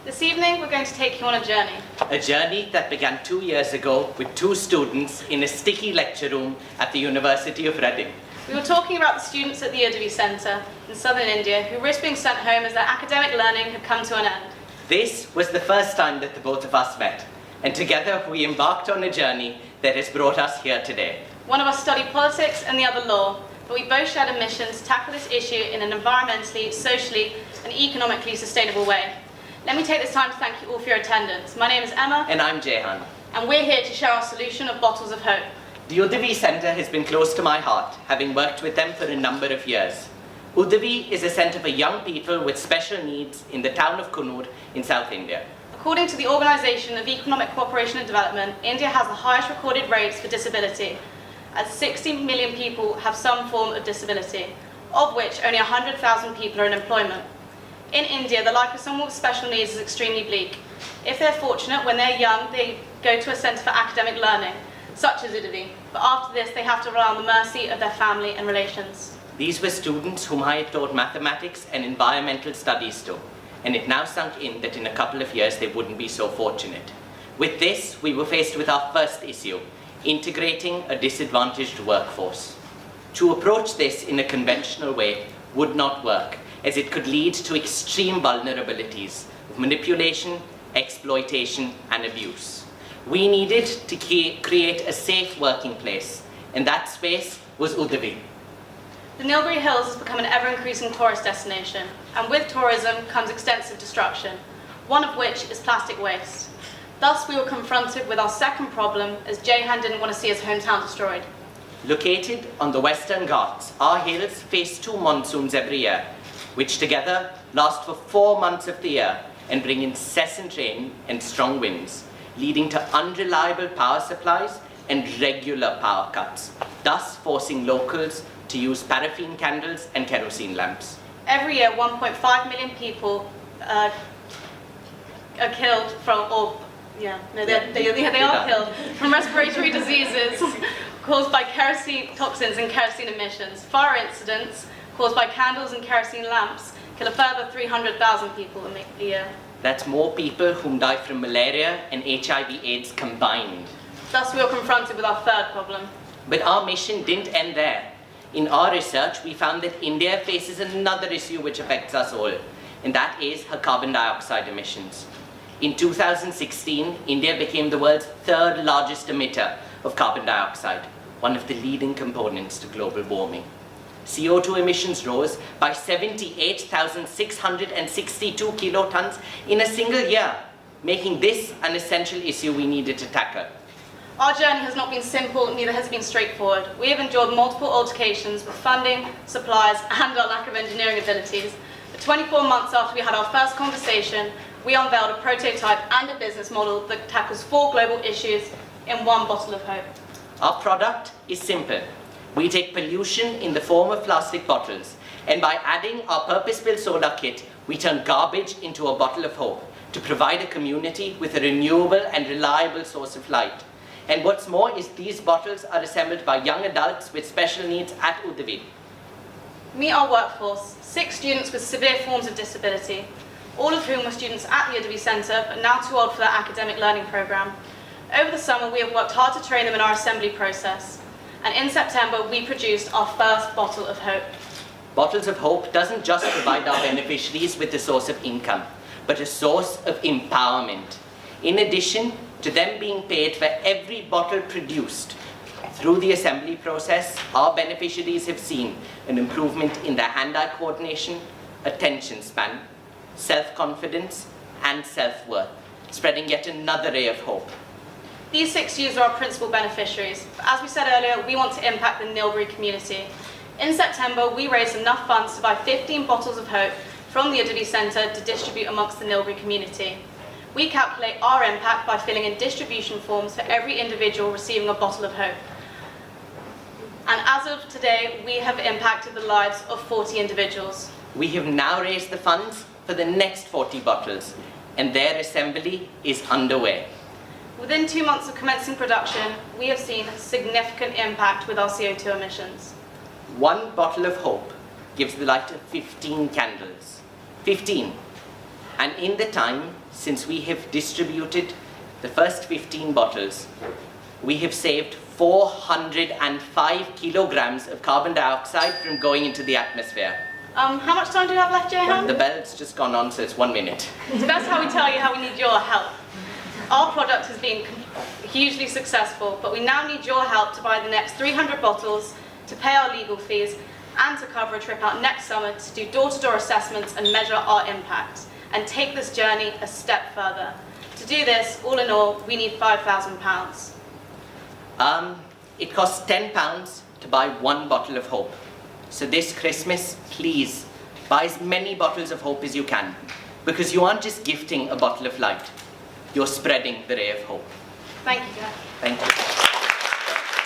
This evening, we're going to take you on a journey. A journey that began 2 years ago with 2 students in a sticky lecture room at the University of Reading. We were talking about the students at the Udvi Centre in southern India who risked being sent home as their academic learning had come to an end. This was the first time that the both of us met, and together we embarked on a journey that has brought us here today. One of us studied politics and the other law, but we both shared a mission to tackle this issue in an environmentally, socially and economically sustainable way. Let me take this time to thank you all for your attendance. My name is Emma. And I'm Jehan. And we're here to share our solution of bottles of hope. The Udvi Centre has been close to my heart, having worked with them for a number of years. Udvi is a centre for young people with special needs in the town of Coonoor in South India. According to the Organisation of Economic Cooperation and Development, India has the highest recorded rates for disability, as 60 million people have some form of disability, of which only 100,000 people are in employment. In India, the life of someone with special needs is extremely bleak. If they're fortunate, when they're young, they go to a centre for academic learning, such as Udvi. But after this, they have to rely on the mercy of their family and relations. These were students whom I had taught mathematics and environmental studies to, and it now sunk in that in a couple of years they wouldn't be so fortunate. With this, we were faced with our first issue, integrating a disadvantaged workforce. To approach this in a conventional way would not work, as it could lead to extreme vulnerabilities of manipulation, exploitation, and abuse. We needed to create a safe working place, and that space was Udvi. The Nilgiri Hills has become an ever-increasing tourist destination, and with tourism comes extensive destruction, one of which is plastic waste. Thus, we were confronted with our second problem, as Jehan didn't want to see his hometown destroyed. Located on the Western Ghats, our hills face 2 monsoons every year, which together last for 4 months of the year and bring incessant rain and strong winds, leading to unreliable power supplies and regular power cuts, thus forcing locals to use paraffin candles and kerosene lamps. Every year, 1.5 million people are killed from, they are killed from respiratory diseases caused by kerosene toxins and kerosene emissions. Fire incidents caused by candles and kerosene lamps kill a further 300,000 people a year. That's more people whom die from malaria and HIV/AIDS combined. Thus, we were confronted with our third problem. But our mission didn't end there. In our research, we found that India faces another issue which affects us all, and that is her carbon dioxide emissions. In 2016, India became the world's 3rd largest emitter of carbon dioxide, one of the leading components to global warming. CO2 emissions rose by 78,662 kilotons in a single year, making this an essential issue we needed to tackle. Our journey has not been simple, neither has it been straightforward. We have endured multiple altercations with funding, supplies, and our lack of engineering abilities. But 24 months after we had our first conversation, we unveiled a prototype and a business model that tackles 4 global issues in one bottle of hope. Our product is simple. We take pollution in the form of plastic bottles, and by adding our purpose-built solar kit, we turn garbage into a bottle of hope to provide a community with a renewable and reliable source of light. And what's more is these bottles are assembled by young adults with special needs at Udvi. Meet our workforce, 6 students with severe forms of disability, all of whom were students at the Udvi Centre, but now too old for their academic learning programme. Over the summer, we have worked hard to train them in our assembly process. And in September, we produced our first bottle of hope. Bottles of Hope doesn't just provide our beneficiaries with a source of income, but a source of empowerment. In addition to them being paid for every bottle produced, through the assembly process, our beneficiaries have seen an improvement in their hand-eye coordination, attention span, self-confidence, and self-worth, spreading yet another ray of hope. These 6 youths are our principal beneficiaries. But as we said earlier, we want to impact the Nilgiri community. In September, we raised enough funds to buy 15 bottles of hope from the Udvi Centre to distribute amongst the Nilgiri community. We calculate our impact by filling in distribution forms for every individual receiving a bottle of hope. And as of today, we have impacted the lives of 40 individuals. We have now raised the funds for the next 40 bottles, and their assembly is underway. Within 2 months of commencing production, we have seen significant impact with our CO2 emissions. 1 bottle of hope gives the light of 15 candles. 15. And in the time since we have distributed the first 15 bottles, we have saved 405 kilograms of carbon dioxide from going into the atmosphere. How much time do we have left, Jehan? The bell's just gone on, so it's 1 minute. So that's how we tell you how we need your help. Our product has been hugely successful, but we now need your help to buy the next 300 bottles, to pay our legal fees, and to cover a trip out next summer to do door-to-door assessments and measure our impact, and take this journey a step further. To do this, all in all, we need £5,000. It costs £10 to buy 1 bottle of hope. So this Christmas, please, buy as many bottles of hope as you can, because you aren't just gifting a bottle of light, you're spreading the ray of hope. Thank you, Jehan. Thank you.